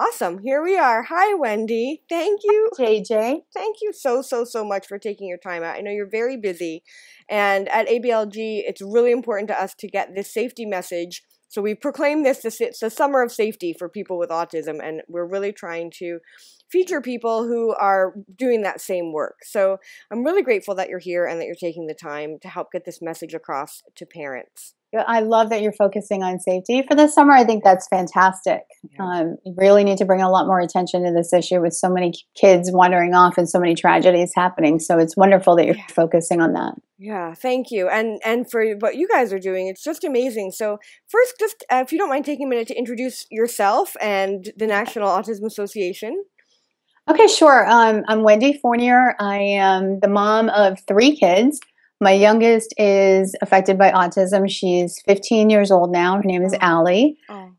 Awesome. Here we are. Hi, Wendy. Thank you. JJ. Thank you so much for taking your time out. I know you're very busy. And at ABLG, it's really important to us to get this safety message. So we proclaim this, it's the summer of safety for people with autism. And we're really trying to feature people who are doing that same work. So I'm really grateful that you're here and that you're taking the time to help get this message across to parents. I love that you're focusing on safety for this summer. I think that's fantastic. You really need to bring a lot more attention to this issue with so many kids wandering off and so many tragedies happening. So it's wonderful that you're focusing on that. Yeah, thank you. And for what you guys are doing, it's just amazing. So first, just if you don't mind taking a minute to introduce yourself and the National Autism Association. Okay, sure. I'm Wendy Fournier. I am the mom of 3 kids. My youngest is affected by autism. She's 15 years old now. Her name is Allie.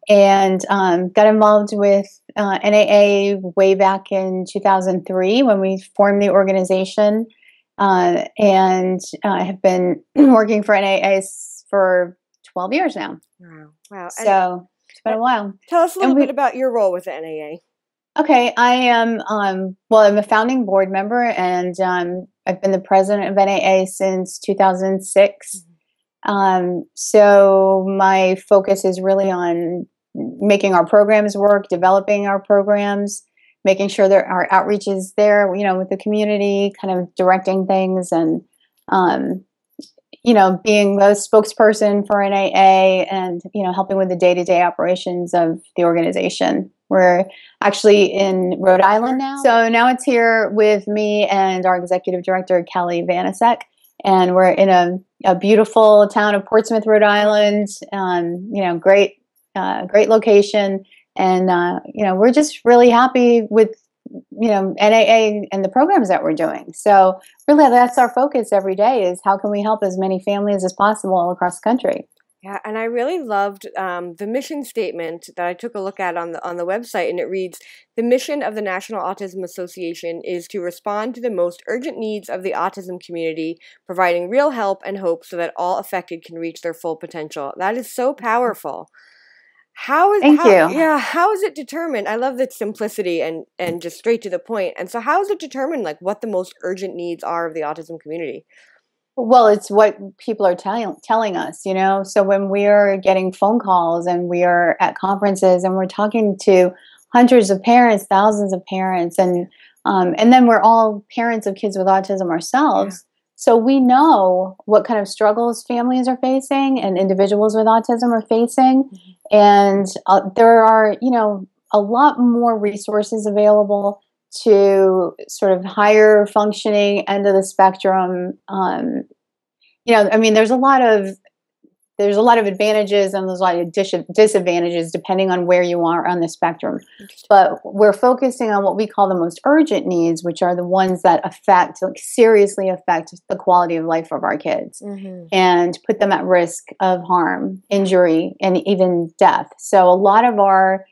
And got involved with NAA way back in 2003 when we formed the organization. And I have been working for NAA for 12 years now. Wow. So it's been a while. Tell us a little bit about your role with the NAA. Okay, I am, well, I'm a founding board member, and I've been the president of NAA since 2006. So my focus is really on making our programs work, developing our programs, making sure that our outreach is there, you know, with the community, kind of directing things, and, you know, being the spokesperson for NAA and, you know, helping with the day-to-day operations of the organization. We're actually in Rhode Island now. So now it's here with me and our executive director, Kelly Vanasek. And we're in a beautiful town of Portsmouth, Rhode Island. You know, great location. And, you know, we're just really happy with, you know, NAA and the programs that we're doing. So really that's our focus every day, is how can we help as many families as possible across the country. Yeah, and I really loved the mission statement that I took a look at on the website, and it reads, "The mission of the National Autism Association is to respond to the most urgent needs of the autism community, providing real help and hope so that all affected can reach their full potential." That is so powerful. Thank you. Yeah, how is it determined? I love that simplicity and just straight to the point. And so how is it determined, like, what the most urgent needs are of the autism community? Well, it's what people are telling us, you know. So when we're getting phone calls and we are at conferences and we're talking to hundreds of parents, thousands of parents, and then we're all parents of kids with autism ourselves. Yeah. So we know what kind of struggles families are facing and individuals with autism are facing. And there are, you know, a lot more resources available to sort of higher functioning end of the spectrum. You know, I mean, there's a lot of advantages and there's a lot of disadvantages depending on where you are on the spectrum. But we're focusing on what we call the most urgent needs, which are the ones that seriously affect the quality of life of our kids and put them at risk of harm, injury, and even death. So a lot of our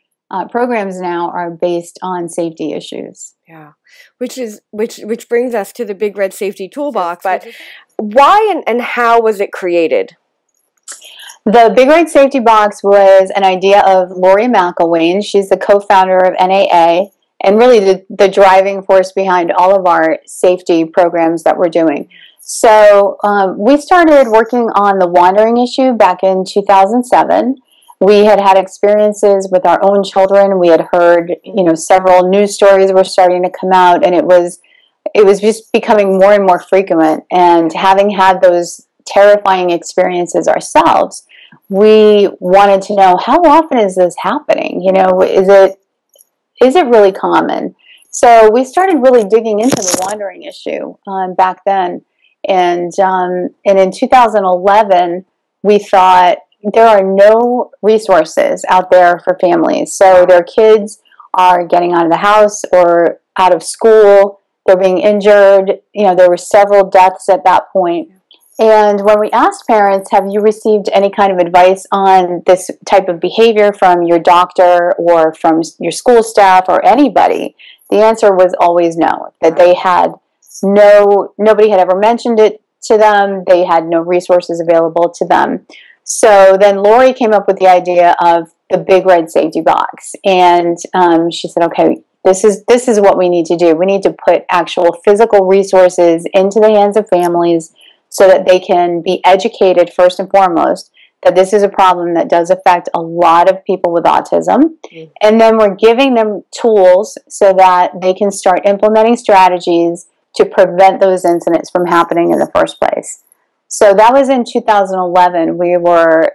programs now are based on safety issues. Yeah, which brings us to the Big Red Safety Toolbox. But why and how was it created? The Big Red Safety Box was an idea of Lori McElwain. She's the co-founder of NAA and really the driving force behind all of our safety programs that we're doing. So we started working on the wandering issue back in 2007. We had experiences with our own children. We had heard, you know, several news stories were starting to come out, and it was just becoming more and more frequent. And having had those terrifying experiences ourselves, we wanted to know, how often is this happening? You know, is it really common? So we started really digging into the wandering issue back then. And in 2011, we thought, there are no resources out there for families. So their kids are getting out of the house or out of school. They're being injured. You know, there were several deaths at that point. And when we asked parents, have you received any kind of advice on this type of behavior from your doctor or from your school staff or anybody, the answer was always no, that they had nobody had ever mentioned it to them. They had no resources available to them. So then Lori came up with the idea of the big red safety box. And she said, okay, this is what we need to do. We need to put actual physical resources into the hands of families so that they can be educated first and foremost that this is a problem that does affect a lot of people with autism. Mm-hmm. And then we're giving them tools so that they can start implementing strategies to prevent those incidents from happening in the first place. So that was in 2011. We were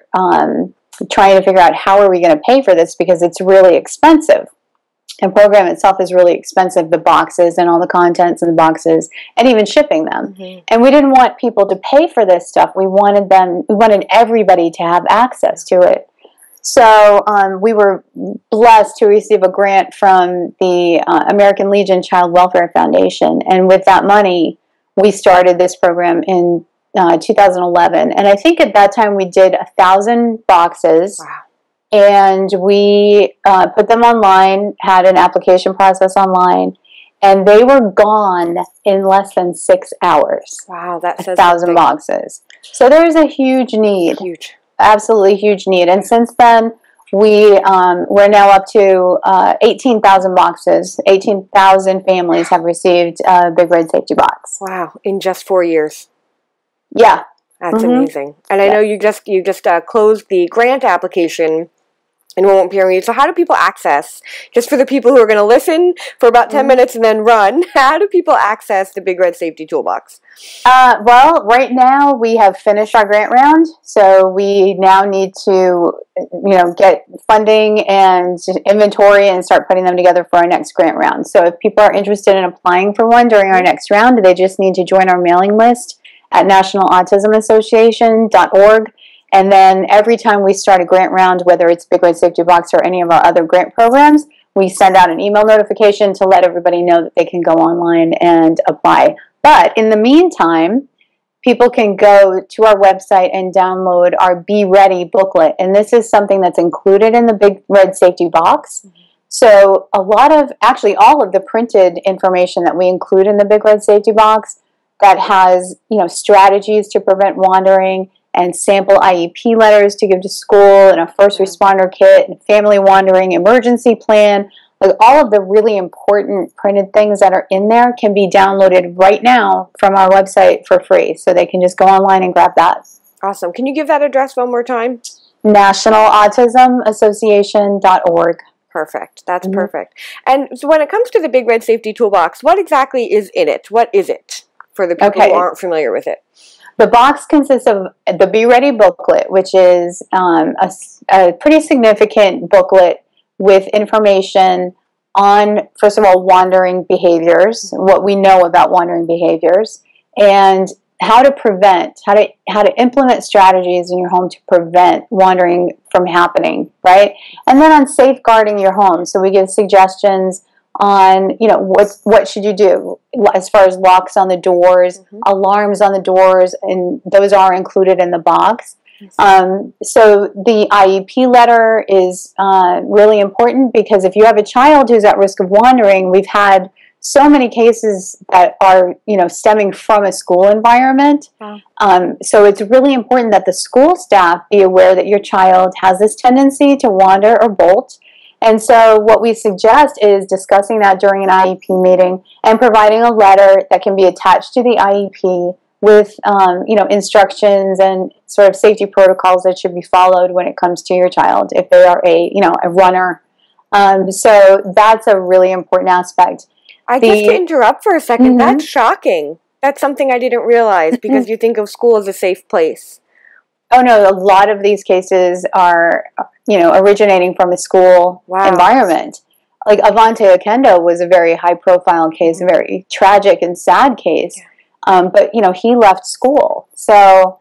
trying to figure out how are we going to pay for this because it's really expensive. The program itself is really expensive, the boxes and all the contents in the boxes, and even shipping them. Mm-hmm. And we didn't want people to pay for this stuff. We wanted everybody to have access to it. So we were blessed to receive a grant from the American Legion Child Welfare Foundation. And with that money, we started this program in 2011. And I think at that time we did 1,000 boxes. Wow. And we put them online, had an application process online, and they were gone in less than 6 hours. Wow, that says 1,000 boxes. So there's a huge need. Huge. Absolutely huge need. And since then, we're now up to 18,000 boxes. 18,000 families have received a Big Red Safety Box. Wow, in just 4 years. Yeah. That's amazing. And I know you just closed the grant application enrollment period. So how do people access, just for the people who are going to listen for about 10 minutes and then run, how do people access the Big Red Safety Toolbox? Well, right now we have finished our grant round, so we now need to, get funding and inventory and start putting them together for our next grant round. So if people are interested in applying for one during our next round, they just need to join our mailing list at National Autism Association.org. And then every time we start a grant round, whether it's Big Red Safety Box or any of our other grant programs, we send out an email notification to let everybody know that they can go online and apply. But in the meantime, people can go to our website and download our Be Ready booklet. And this is something that's included in the Big Red Safety Box. So actually all of the printed information that we include in the Big Red Safety Box that has, strategies to prevent wandering, and sample IEP letters to give to school, and a first responder kit, and family wandering emergency plan. Like all of the really important printed things that are in there can be downloaded right now from our website for free. So they can just go online and grab that. Awesome. Can you give that address one more time? NationalAutismAssociation.org. Perfect. That's perfect. And so when it comes to the Big Red Safety Toolbox, what exactly is in it? What is it for the people who aren't familiar with it? The box consists of the Be Ready booklet, which is a pretty significant booklet with information on, first of all, wandering behaviors, what we know about wandering behaviors, and how to prevent, how to implement strategies in your home to prevent wandering from happening, right? And then on safeguarding your home. So we give suggestions on, what should you do as far as locks on the doors, alarms on the doors, and those are included in the box. So the IEP letter is really important because if you have a child who's at risk of wandering, we've had so many cases that are, stemming from a school environment. So it's really important that the school staff be aware that your child has this tendency to wander or bolt. And so what we suggest is discussing that during an IEP meeting and providing a letter that can be attached to the IEP with, instructions and sort of safety protocols that should be followed when it comes to your child if they are a runner. So that's a really important aspect. Just to interrupt for a second, that's shocking. That's something I didn't realize because you think of school as a safe place. Oh, no, a lot of these cases are, originating from a school environment. Like Avante Okendo was a very high-profile case, a very tragic and sad case. But, he left school. So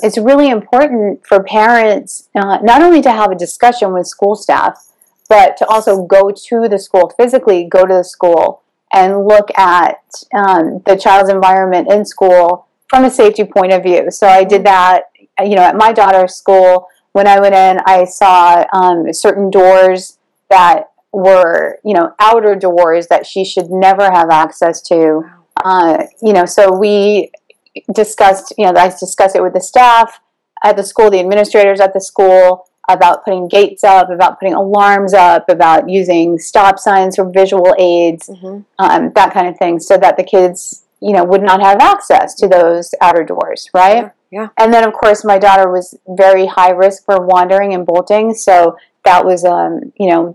it's really important for parents not only to have a discussion with school staff, but to also go to the school, physically go to the school and look at the child's environment in school from a safety point of view. So I did that, at my daughter's school. When I went in, I saw certain doors that were, outer doors that she should never have access to. So we discussed, I discussed it with the staff at the school, the administrators at the school, about putting gates up, about putting alarms up, about using stop signs or visual aids, that kind of thing, so that the kids, would not have access to those outer doors, right? Yeah. And then, of course, my daughter was very high risk for wandering and bolting, so that was,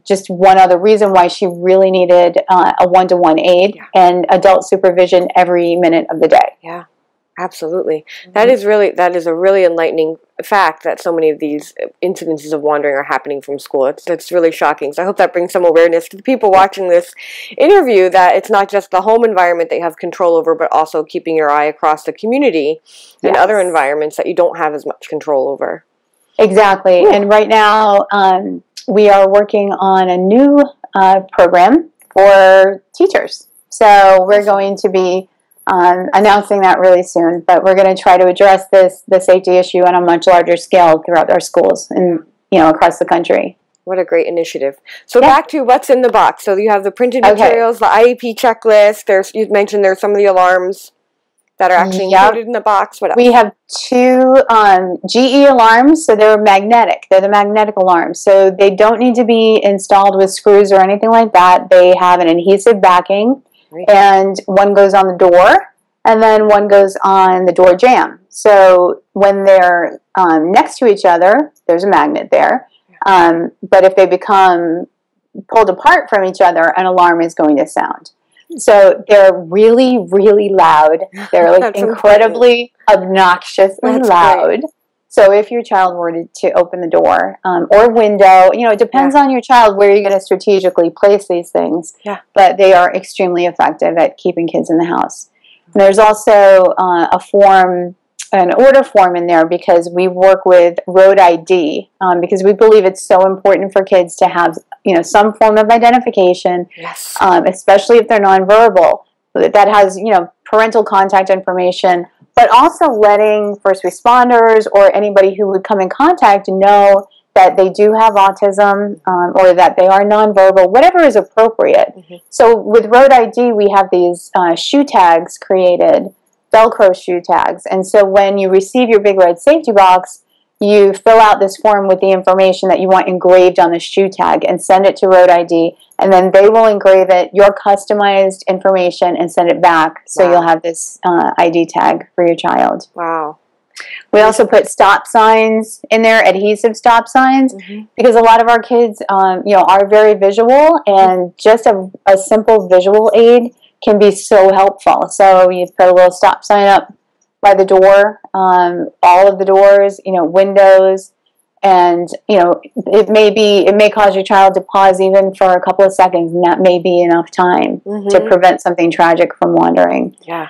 just one other reason why she really needed a one-to-one aid and adult supervision every minute of the day. Yeah. Absolutely. That is a really enlightening fact that so many of these incidences of wandering are happening from school. It's really shocking. So I hope that brings some awareness to the people watching this interview that it's not just the home environment that you have control over, but also keeping your eye across the community and other environments that you don't have as much control over. Exactly. Ooh. And right now we are working on a new program for teachers. So we're going to be announcing that really soon, but we're going to try to address the safety issue on a much larger scale throughout our schools and across the country. What a great initiative. So back to what's in the box. So you have the printed materials, the IEP checklist. You mentioned there's some of the alarms that are actually included in the box. What else? We have 2 GE alarms, so they're magnetic. They're the magnetic alarms. So they don't need to be installed with screws or anything like that. They have an adhesive backing. And one goes on the door, and then one goes on the door jamb. So when they're next to each other, there's a magnet there. But if they become pulled apart from each other, an alarm is going to sound. So they're really, really loud. They're like incredibly obnoxiously loud. Great. So if your child were to open the door or window, it depends on your child where you're going to strategically place these things. Yeah. But they are extremely effective at keeping kids in the house. And there's also an order form in there because we work with road ID because we believe it's so important for kids to have some form of identification, especially if they're nonverbal. That has parental contact information. But also letting first responders or anybody who would come in contact know that they do have autism or that they are nonverbal, whatever is appropriate. So with Road ID, we have these shoe tags created, Velcro shoe tags. And so when you receive your Big Red Safety Box, you fill out this form with the information that you want engraved on the shoe tag and send it to Road ID, and then they will engrave it, your customized information, and send it back. So you'll have this ID tag for your child. Wow. We also put stop signs in there, adhesive stop signs, because a lot of our kids, are very visual, and just a simple visual aid can be so helpful. So you put a little stop sign up by the door, all of the doors, windows, and it may cause your child to pause even for a couple of seconds, and that may be enough time to prevent something tragic from wandering. Yeah.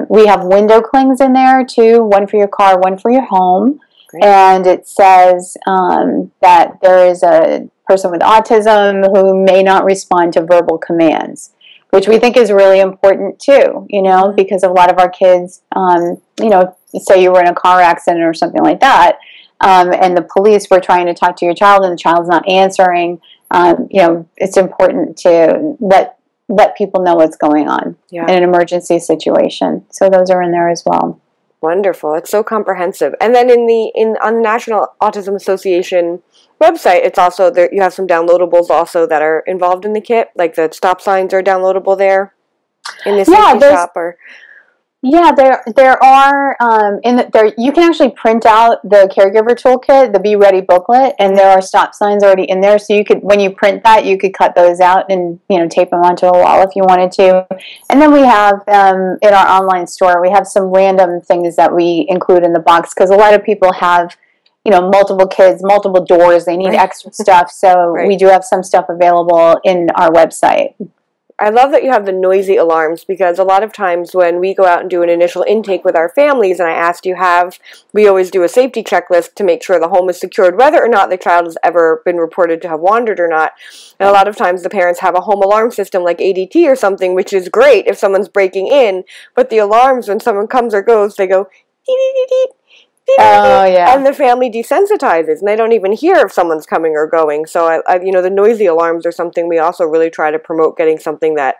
We have window clings in there too, one for your car, one for your home. Great. And it says that there is a person with autism who may not respond to verbal commands, which we think is really important too, because a lot of our kids, say you were in a car accident or something like that, and the police were trying to talk to your child and the child's not answering, it's important to let people know what's going on in an emergency situation. So those are in there as well. Wonderful. It's so comprehensive. And then on the National Autism Association website, it's also there. You have some downloadables also that are involved in the kit, like the stop signs are downloadable there in the safety shop. Yeah, there are you can actually print out the caregiver toolkit, the Be Ready booklet, and there are stop signs already in there. So you could, when you print that, you could cut those out and tape them onto a wall if you wanted to. And then we have in our online store, we have some random things that we include in the box because a lot of people have multiple kids, multiple doors. They need extra stuff, so we do have some stuff available in our website. I love that you have the noisy alarms because a lot of times when we go out and do an initial intake with our families and I ask, we always do a safety checklist to make sure the home is secured, whether or not the child has ever been reported to have wandered or not. And a lot of times the parents have a home alarm system like ADT or something, which is great if someone's breaking in, but the alarms, when someone comes or goes, they go, dee-dee-dee-dee. Oh, yeah. And the family desensitizes, and they don't even hear if someone's coming or going. So, the noisy alarms are something we also really try to promote, getting something that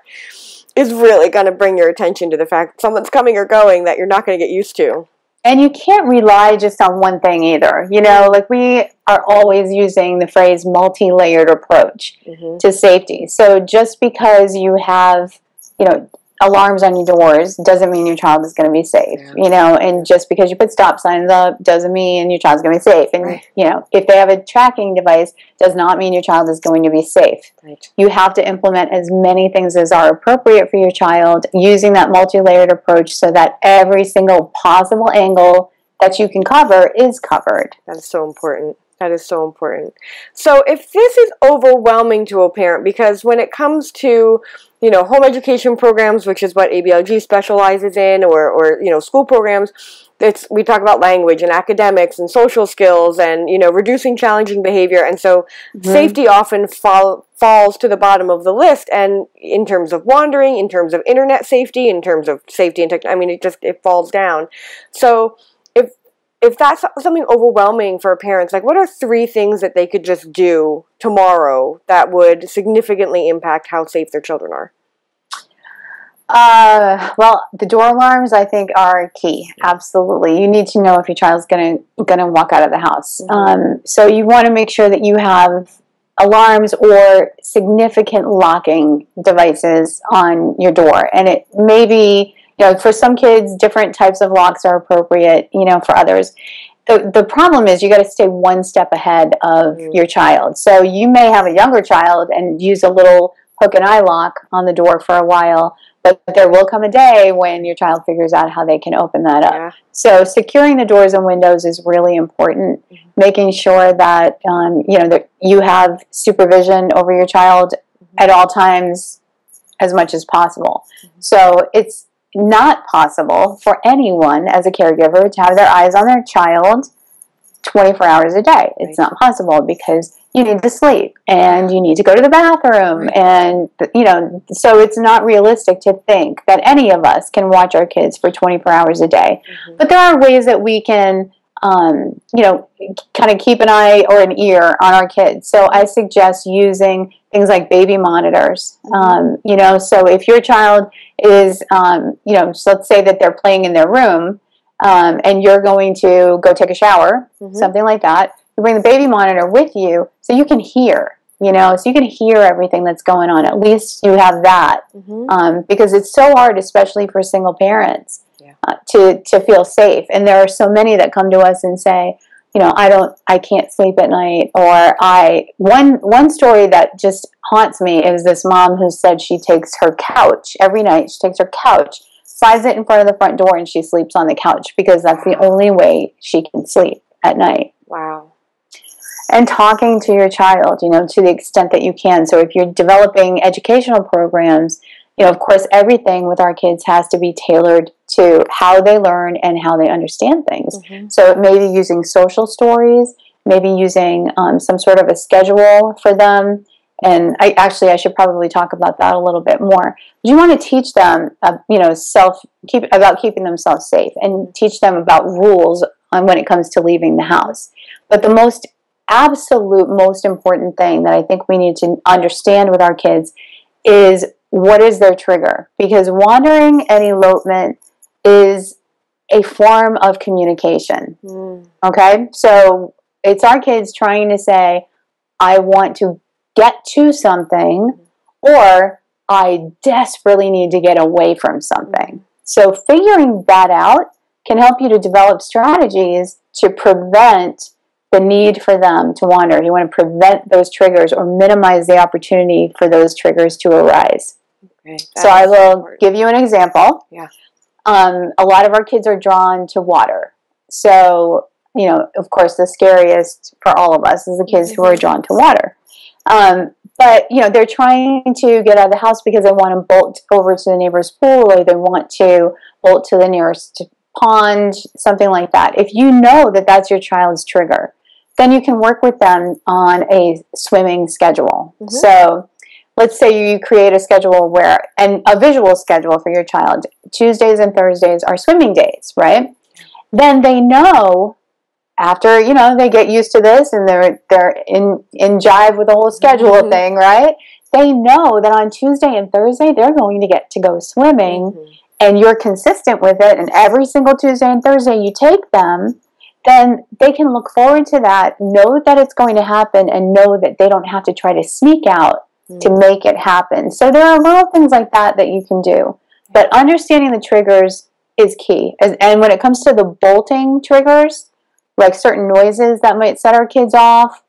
is really going to bring your attention to the fact that someone's coming or going that you're not going to get used to. And you can't rely just on one thing either. You know, like we are always using the phrase multi-layered approach to safety. So just because you have, you know, alarms on your doors doesn't mean your child is going to be safe, you know, and just because you put stop signs up doesn't mean your child's going to be safe. And, you know, if they have a tracking device, does not mean your child is going to be safe. You have to implement as many things as are appropriate for your child using that multi-layered approach so that every single possible angle that you can cover is covered. That's so important. That is so important. So if this is overwhelming to a parent, because when it comes to, you know, home education programs, which is what ABLG specializes in, or you know, school programs, we talk about language and academics and social skills and, you know, reducing challenging behavior. And so safety often falls to the bottom of the list. And in terms of wandering, in terms of internet safety, in terms of safety and technology, I mean, it falls down. So if that's something overwhelming for parents, like what are 3 things that they could just do tomorrow that would significantly impact how safe their children are? Well, the door alarms, I think, are key. Absolutely. You need to know if your child's gonna walk out of the house. So you want to make sure that you have alarms or significant locking devices on your door. And it may be, you know, for some kids, different types of locks are appropriate, you know, for others. The problem is you got to stay one step ahead of your child. So you may have a younger child and use a little hook and eye lock on the door for a while, but there will come a day when your child figures out how they can open that up. So securing the doors and windows is really important. Making sure that, you know, that you have supervision over your child at all times as much as possible. So it's not possible for anyone as a caregiver to have their eyes on their child 24 hours a day. It's not possible because you need to sleep and you need to go to the bathroom, and you know, so it's not realistic to think that any of us can watch our kids for 24 hours a day. But there are ways that we can you know, kind of keep an eye or an ear on our kids. So I suggest using things like baby monitors. You know, so if your child is, you know, so let's say that they're playing in their room, and you're going to go take a shower, something like that. You bring the baby monitor with you so you can hear, you know, so you can hear everything that's going on. At least you have that, because it's so hard, especially for single parents, to feel safe. And there are so many that come to us and say, you know, I can't sleep at night, or one story that just haunts me is this mom who said she takes her couch every night. She takes her couch, slides it in front of the front door, and she sleeps on the couch because that's the only way she can sleep at night. Wow. And talking to your child, you know, to the extent that you can. So if you're developing educational programs, you know, of course, everything with our kids has to be tailored to how they learn and how they understand things. So it may be using social stories, maybe using some sort of a schedule for them. And I should probably talk about that a little bit more. You want to teach them, you know, about keeping themselves safe, and teach them about rules on when it comes to leaving the house. But the absolute most important thing that I think we need to understand with our kids is, what is their trigger? Because wandering and elopement is a form of communication. Okay? So it's our kids trying to say, I want to get to something, or I desperately need to get away from something. So figuring that out can help you to develop strategies to prevent the need for them to wander. You want to prevent those triggers or minimize the opportunity for those triggers to arise. So I will give you an example. A lot of our kids are drawn to water. So, you know, of course, the scariest for all of us is the kids who are drawn to water. But, you know, they're trying to get out of the house because they want to bolt over to the neighbor's pool, or they want to bolt to the nearest pond, something like that. If you know that that's your child's trigger, then you can work with them on a swimming schedule. So let's say you create a schedule and a visual schedule for your child. Tuesdays and Thursdays are swimming days, right? Then they know, after, you know, they get used to this and they're in jive with the whole schedule thing, right? They know that on Tuesday and Thursday they're going to get to go swimming, and you're consistent with it, and every single Tuesday and Thursday you take them, then they can look forward to that, know that it's going to happen, and know that they don't have to try to sneak out to make it happen. So there are little things like that that you can do. But understanding the triggers is key. And when it comes to the bolting triggers, like certain noises that might set our kids off,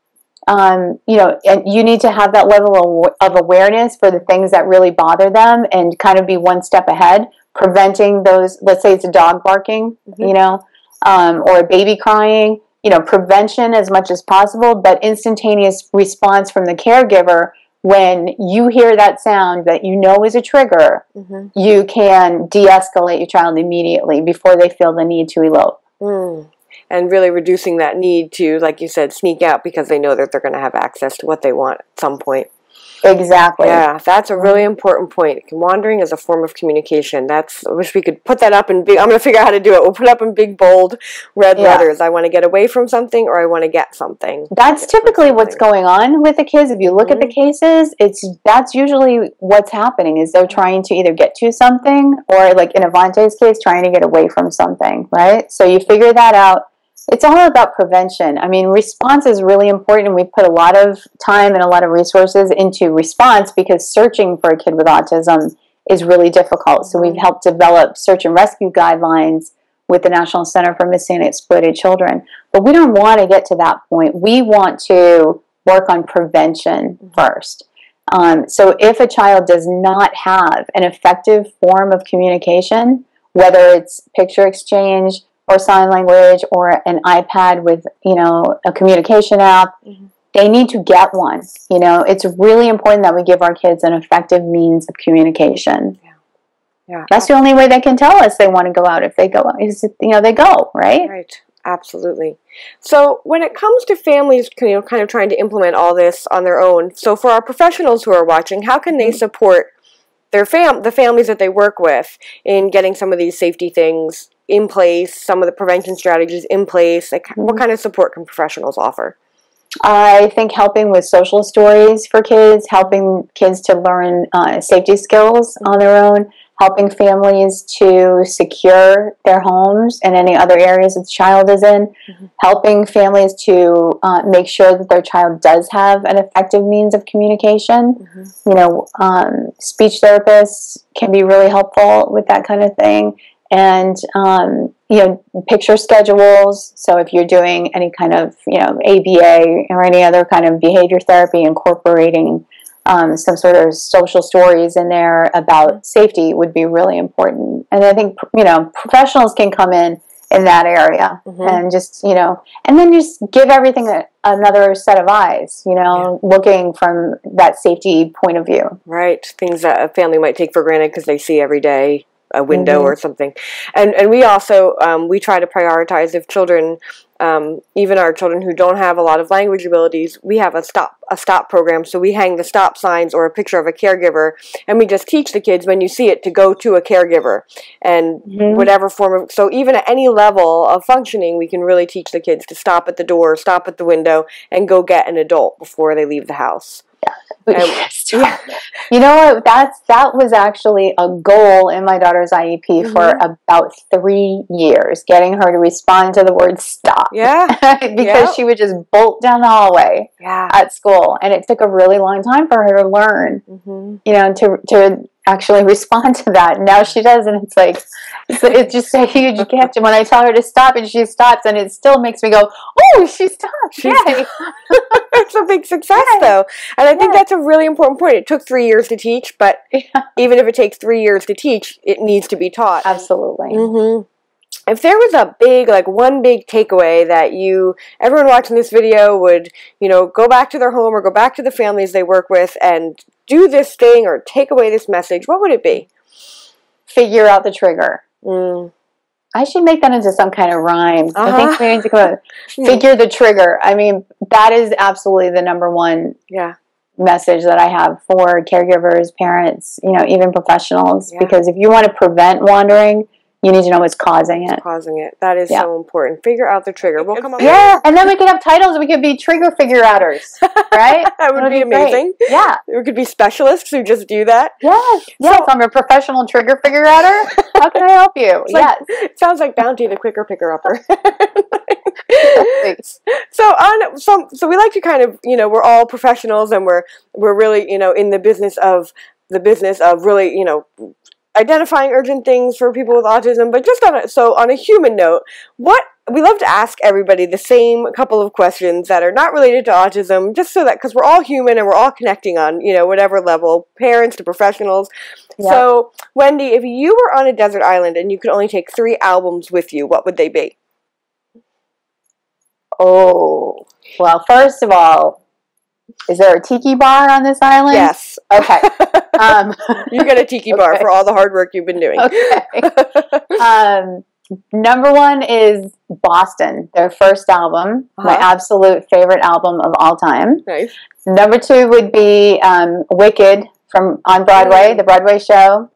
you know, and you need to have that level of awareness for the things that really bother them and kind of be one step ahead, preventing those. Let's say it's a dog barking, you know, or a baby crying, you know, prevention as much as possible, but instantaneous response from the caregiver. When you hear that sound that you know is a trigger, you can de-escalate your child immediately before they feel the need to elope. And really reducing that need to, like you said, sneak out because they know that they're going to have access to what they want at some point. Exactly. Yeah, that's a really important point. Wandering is a form of communication. I wish we could put that up in big, I'm going to figure out how to do it. We'll put it up in big, bold, red letters. I want to get away from something, or I want to get something. That's typically what's going on with the kids. If you look at the cases, that's usually what's happening, is they're trying to either get to something, or like in Avante's case, trying to get away from something, right? So you figure that out. It's all about prevention. I mean, response is really important, and we put a lot of time and a lot of resources into response because searching for a kid with autism is really difficult. So we've helped develop search and rescue guidelines with the National Center for Missing and Exploited Children. But we don't want to get to that point. We want to work on prevention first. So if a child does not have an effective form of communication, whether it's picture exchange, or sign language, or an iPad with, you know, a communication app, they need to get one. You know, it's really important that we give our kids an effective means of communication. Yeah. That's the only way they can tell us they want to go out. If they go, you know, they go, right? Right. Absolutely. So when it comes to families, you know, kind of trying to implement all this on their own, so for our professionals who are watching, how can they support the families that they work with in getting some of these safety things in place, some of the prevention strategies in place? Like, what kind of support can professionals offer? I think helping with social stories for kids, helping kids to learn safety skills on their own, helping families to secure their homes and any other areas that the child is in, helping families to make sure that their child does have an effective means of communication. You know, speech therapists can be really helpful with that kind of thing. And, you know, picture schedules. So if you're doing any kind of, you know, ABA or any other kind of behavior therapy, incorporating some sort of social stories in there about safety would be really important. And I think, you know, professionals can come in that area and just, you know, and then just give everything another set of eyes, you know, looking from that safety point of view. Right. Things that a family might take for granted because they see every day, a window or something. And we also, we try to prioritize if children, even our children who don't have a lot of language abilities, we have a stop program. So we hang the stop signs or a picture of a caregiver, and we just teach the kids when you see it to go to a caregiver and whatever form of, so even at any level of functioning, we can really teach the kids to stop at the door, stop at the window, and go get an adult before they leave the house. You know what? That was actually a goal in my daughter's IEP for about 3 years, getting her to respond to the word stop. Because she would just bolt down the hallway at school, and it took a really long time for her to learn, you know, to actually respond to that. And now she does, and it's like, it's just a huge gift. And when I tell her to stop and she stops, and it still makes me go, oh, she stopped. Yay. It's a big success, though. And I think that's a really important point. It took 3 years to teach, but even if it takes 3 years to teach, it needs to be taught. Absolutely. If there was a big, like one big takeaway that everyone watching this video would, you know, go back to their home or go back to the families they work with and do this thing or take away this message, what would it be? Figure out the trigger. I should make that into some kind of rhyme. I think we need to go figure the trigger. I mean, that is absolutely the number one message that I have for caregivers, parents, you know, even professionals. Because if you want to prevent wandering, you need to know what's causing it. That is so important. Figure out the trigger. We'll come up and then we could have titles. We could be trigger figure outers, right? That would be amazing. Great. Yeah. There could be specialists who just do that. Yes. Yes. I'm a professional trigger figure outer. How can I help you? Yes. It sounds like Bounty, the quicker picker upper. So we like to kind of, we're all professionals, and we're really, in the business of really, identifying urgent things for people with autism. But just on a human note, we love to ask everybody the same couple of questions that are not related to autism, just so that, because we're all human and we're all connecting on, whatever level, parents to professionals. Yep. So, Wendy, if you were on a desert island and you could only take 3 albums with you, what would they be? Oh, well, first of all, is there a tiki bar on this island? Yes. Okay. You get a tiki bar for all the hard work you've been doing. Okay. Number 1 is Boston, their first album, my absolute favorite album of all time. Nice. Number 2 would be Wicked on Broadway, the Broadway show,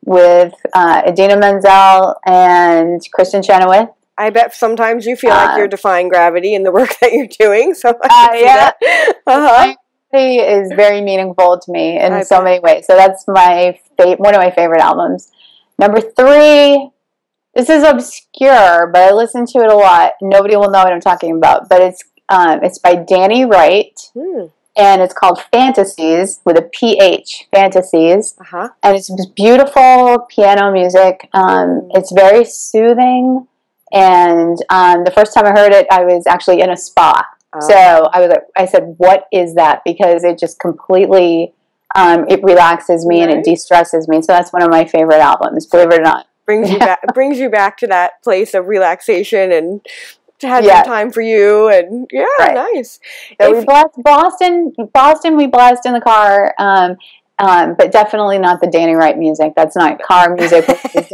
with Idina Menzel and Kristen Chenoweth. I bet sometimes you feel like you're defying gravity in the work that you're doing. So I It is very meaningful to me in so many ways. So that's one of my favorite albums. Number 3, this is obscure, but I listen to it a lot. Nobody will know what I'm talking about, but it's by Danny Wright, and it's called Fantasies with a PH, Fantasies, and it's beautiful piano music. It's very soothing. And the first time I heard it, I was actually in a spa. So I said, "What is that?" Because it just completely it relaxes me and it de-stresses me. So that's one of my favorite albums, believe it or not. Brings you back to that place of relaxation and to have some time for you. And nice. So we blessed Boston. We blessed in the car. But definitely not the Danny Wright music. That's not car music.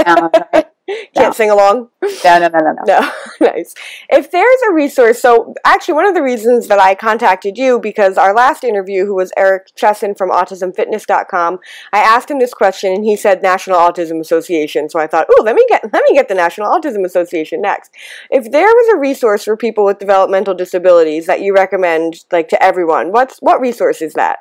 Down, right? Can't sing along? No. Nice. If there's a resource, so actually one of the reasons that I contacted you, because our last interview, who was Eric Chesson from autismfitness.com, I asked him this question and he said National Autism Association. So I thought, let me get the National Autism Association next. If there was a resource for people with developmental disabilities that you recommend, like, to everyone, what resource is that?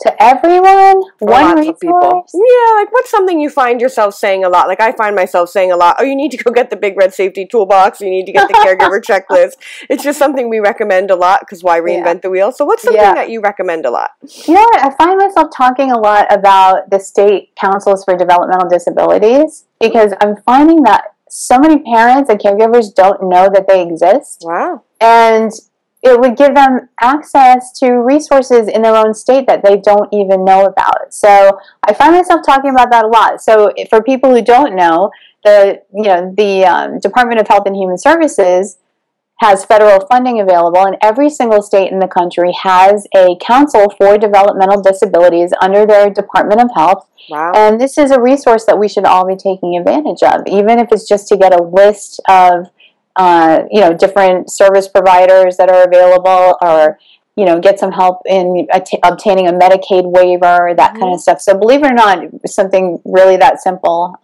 To everyone? One resource? People. Yeah, like what's something you find yourself saying a lot? Like I find myself saying a lot, you need to go get the Big Red Safety Toolbox, you need to get the caregiver checklist. It's just something we recommend a lot, because why reinvent the wheel? So what's something that you recommend a lot? I find myself talking a lot about the state councils for developmental disabilities, because I'm finding that so many parents and caregivers don't know that they exist. Wow. And it would give them access to resources in their own state that they don't even know about. So I find myself talking about that a lot. So for people who don't know, the Department of Health and Human Services has federal funding available, and every single state in the country has a council for developmental disabilities under their Department of Health. Wow. And this is a resource that we should all be taking advantage of, even if it's just to get a list of different service providers that are available, or, get some help in obtaining a Medicaid waiver, that kind of stuff. So believe it or not, something really that simple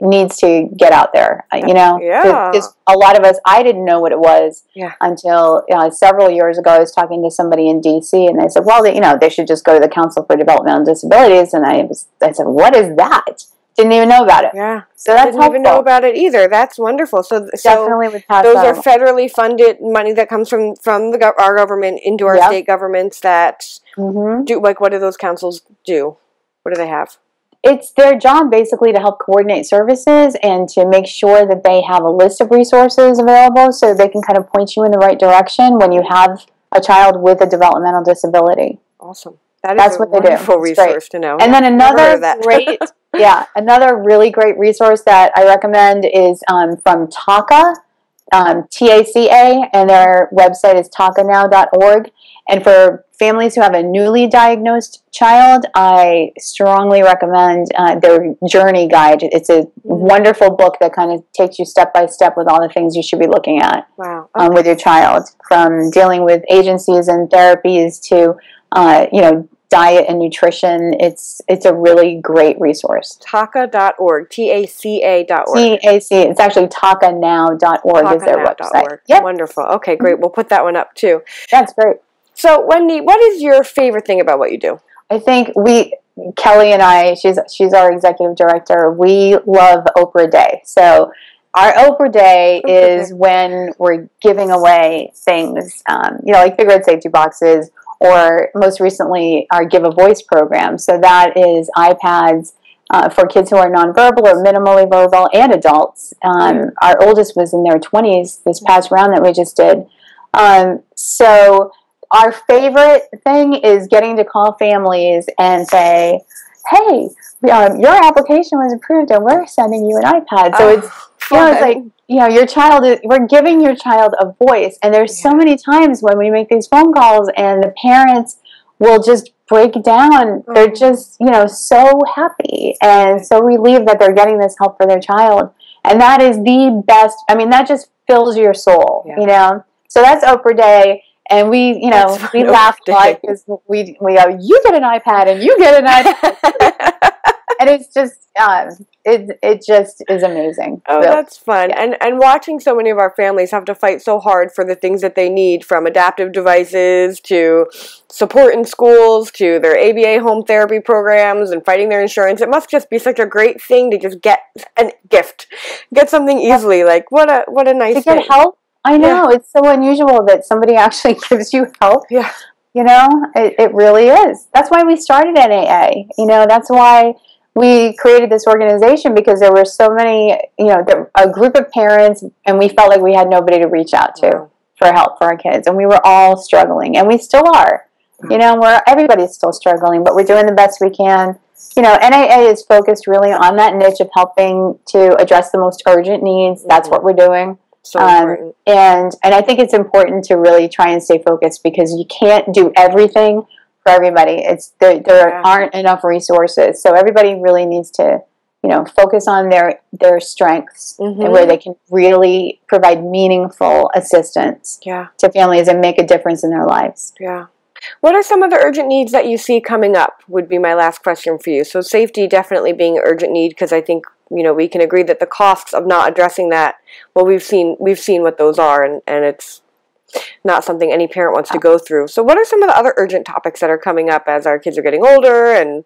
needs to get out there, because a lot of us, I didn't know what it was until several years ago. I was talking to somebody in DC, and they said, well, they should just go to the Council for Developmental Disabilities. And I said, what is that? Didn't even know about it. Yeah. So that's Didn't even know about it either. That's wonderful. So definitely would pass those are federally funded money that comes from our government into our state governments that do, like, what do those councils do? What do they have? It's their job basically to help coordinate services and to make sure that they have a list of resources available, so they can kind of point you in the right direction when you have a child with a developmental disability. Awesome. That's what they do. Wonderful resource to know. And then another another really great resource that I recommend is from TACA, TACA, and their website is tacanow.org. And for families who have a newly diagnosed child, I strongly recommend their Journey Guide. It's a wonderful book that kind of takes you step by step with all the things you should be looking at with your child, from dealing with agencies and therapies to diet and nutrition. It's a really great resource. TACA.org, TACA.org. It's actually TACAnow.org is their website. Yep. Wonderful. Okay, great. We'll put that one up too. That's great. So, Wendy, what is your favorite thing about what you do? I think Kelly and I, she's our executive director, we love Oprah Day. So our Oprah Day is when we're giving away things, like Big Red Safety Boxes, or most recently our Give a Voice program. So that is iPads for kids who are nonverbal or minimally verbal, and adults. Our oldest was in their 20s this past round that we just did. So our favorite thing is getting to call families and say, hey, your application was approved and we're sending you an iPad. So it's like, your child we're giving your child a voice. And there's so many times when we make these phone calls and the parents will just break down. They're just, so happy and so relieved that they're getting this help for their child. And that is the best. I mean, that just fills your soul, So that's Oprah Day. And we laugh like, because we go, you get an iPad and you get an iPad. And it's just, it just is amazing. Oh, really. That's fun. And watching so many of our families have to fight so hard for the things that they need, from adaptive devices to support in schools to their ABA home therapy programs and fighting their insurance. It must just be such a great thing to just get a gift, get something easily. Like, what a nice thing. To get help. I know. It's so unusual that somebody actually gives you help. Yeah. It really is. That's why we started NAA. That's why we created this organization, because there were so many, a group of parents, and we felt like we had nobody to reach out to for help for our kids. And we were all struggling, and we still are. Everybody's still struggling, but we're doing the best we can. NAA is focused really on that niche of helping to address the most urgent needs. That's what we're doing. So important. And I think it's important to really try and stay focused, because you can't do everything for everybody. There aren't enough resources, so everybody really needs to focus on their strengths and where they can really provide meaningful assistance to families and make a difference in their lives. Yeah. What are some of the urgent needs that you see coming up, would be my last question for you. So safety definitely being an urgent need, because I think we can agree that the costs of not addressing that, well, we've seen what those are, and it's not something any parent wants to go through. So what are some of the other urgent topics that are coming up as our kids are getting older and,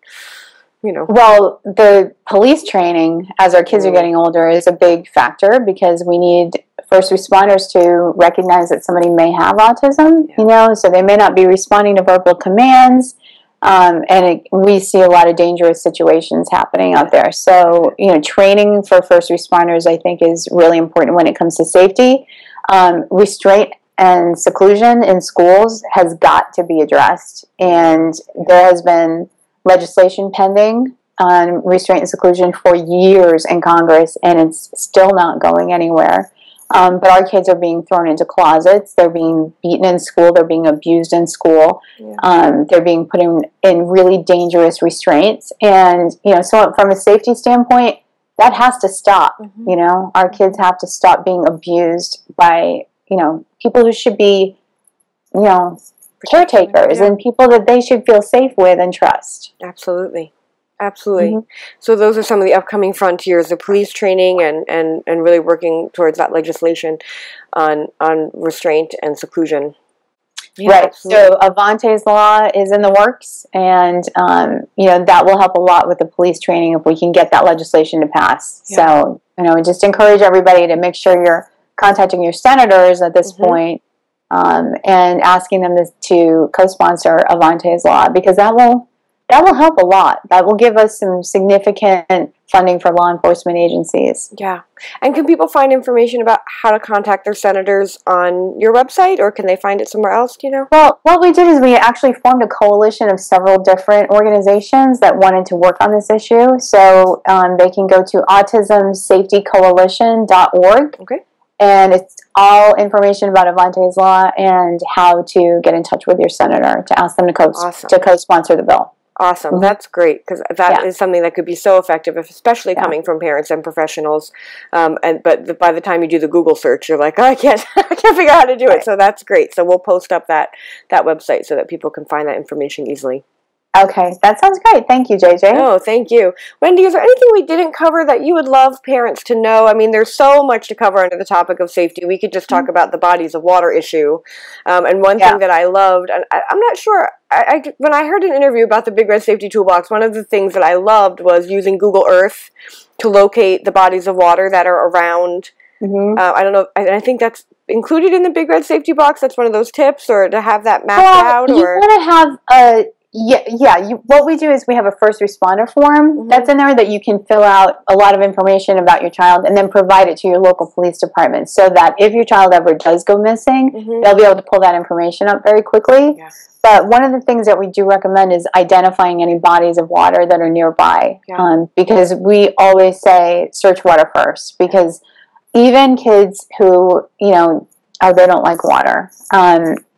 Well, the police training as our kids are getting older is a big factor, because we need first responders to recognize that somebody may have autism, so they may not be responding to verbal commands. We see a lot of dangerous situations happening out there. So, training for first responders, I think, is really important when it comes to safety. Restraint and seclusion in schools has got to be addressed. And there has been legislation pending on restraint and seclusion for years in Congress, and it's still not going anywhere. But our kids are being thrown into closets. They're being beaten in school. They're being abused in school. They're being put in really dangerous restraints. And, so from a safety standpoint, that has to stop. Our kids have to stop being abused by, people who should be, caretakers and people that they should feel safe with and trust. Absolutely. So those are some of the upcoming frontiers, the police training and really working towards that legislation on restraint and seclusion. Right. Absolutely. So Avante's law is in the works, and that will help a lot with the police training if we can get that legislation to pass. So just encourage everybody to make sure you're contacting your senators at this point, and asking them to co-sponsor Avante's law, because that will help a lot. That will give us some significant funding for law enforcement agencies. Yeah. And can people find information about how to contact their senators on your website, or can they find it somewhere else, Well, what we did is we actually formed a coalition of several different organizations that wanted to work on this issue. So they can go to autismsafetycoalition.org. Okay. And it's all information about Avante's law and how to get in touch with your senator to ask them to co-sponsor the bill. Awesome. That's great, because that is something that could be so effective, especially coming from parents and professionals. But by the time you do the Google search, you're like, oh, I can't figure out how to do it. So that's great. So we'll post up that website so that people can find that information easily. Okay, that sounds great. Thank you, JJ. Oh, thank you. Wendy, is there anything we didn't cover that you would love parents to know? I mean, there's so much to cover under the topic of safety. We could just talk about the bodies of water issue. And one thing that I loved, and I'm not sure, when I heard an interview about the Big Red Safety Toolbox, one of the things that I loved was using Google Earth to locate the bodies of water that are around. I don't know, I think that's included in the Big Red Safety Box. That's one of those tips, or to have that mapped out? You want to have a... what we do is we have a first responder form that's in there that you can fill out a lot of information about your child and then provide it to your local police department so that if your child ever does go missing, they'll be able to pull that information up very quickly. But one of the things that we do recommend is identifying any bodies of water that are nearby, because we always say search water first, because even kids who, they don't like water,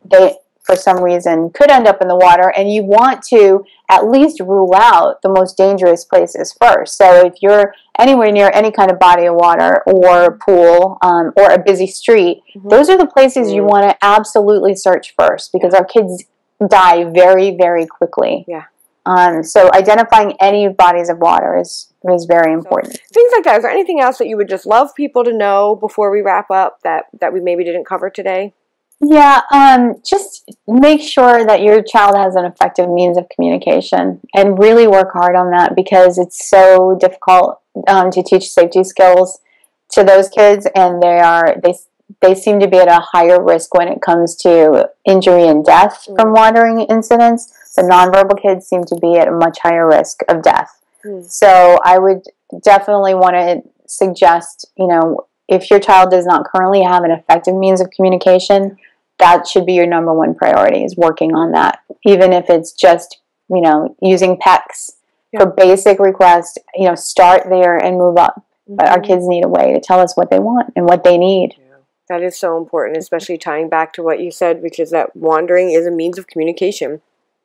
they, for some reason, could end up in the water, and you want to at least rule out the most dangerous places first. So if you're anywhere near any kind of body of water or pool or a busy street, those are the places you want to absolutely search first, because our kids die very, very quickly. So identifying any bodies of water is very important. So, things like that. Is there anything else that you would just love people to know before we wrap up that we maybe didn't cover today? Yeah, just make sure that your child has an effective means of communication and really work hard on that, because it's so difficult to teach safety skills to those kids, and they seem to be at a higher risk when it comes to injury and death from watering incidents. The nonverbal kids seem to be at a much higher risk of death. So I would definitely want to suggest, if your child does not currently have an effective means of communication, that should be your number one priority, is working on that. Even if it's just, using PECs for basic requests, start there and move up. But our kids need a way to tell us what they want and what they need. That is so important, especially tying back to what you said, which is that wandering is a means of communication.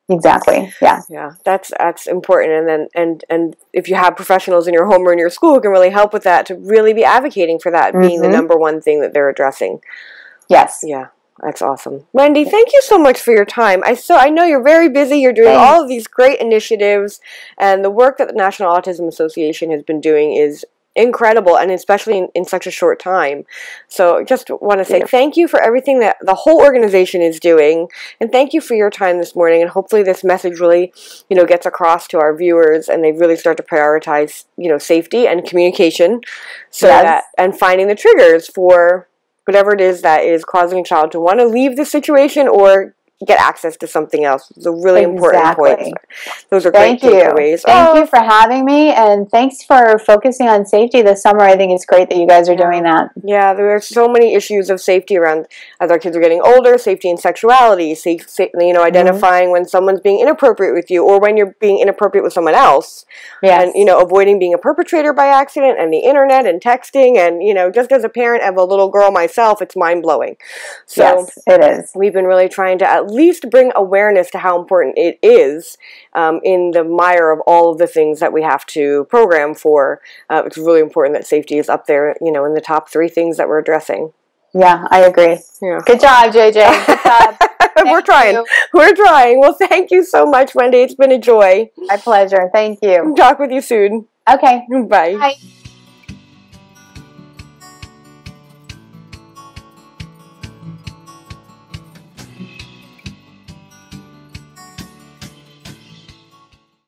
Exactly. Yeah. That's important. And if you have professionals in your home or in your school who can really help with that, to really be advocating for that being the number one thing that they're addressing. Yes. Yeah. That's awesome. Wendy, thank you so much for your time. I know you're very busy. You're doing all of these great initiatives, and the work that the National Autism Association has been doing is incredible, and especially in such a short time. So just want to say thank you for everything that the whole organization is doing, and thank you for your time this morning, and hopefully this message really, gets across to our viewers, and they really start to prioritize, safety and communication, so that, and finding the triggers for whatever it is that is causing a child to want to leave the situation or get access to something else. It's a really important point. Those are great takeaways. Thank you for having me, and thanks for focusing on safety this summer. I think it's great that you guys are doing that. Yeah, there are so many issues of safety around as our kids are getting older. Safety and sexuality, identifying when someone's being inappropriate with you or when you're being inappropriate with someone else. And, avoiding being a perpetrator by accident, and the internet and texting. And, just as a parent of a little girl myself, it's mind-blowing. So yes, it is. We've been really trying to at least bring awareness to how important it is in the mire of all of the things that we have to program for. It's really important that safety is up there, in the top 3 things that we're addressing. Yeah, I agree. Yeah. Good job, JJ. Good job. We're trying. We're trying. Well, thank you so much, Wendy. It's been a joy. My pleasure. Thank you. Talk with you soon. Okay. Bye. Bye.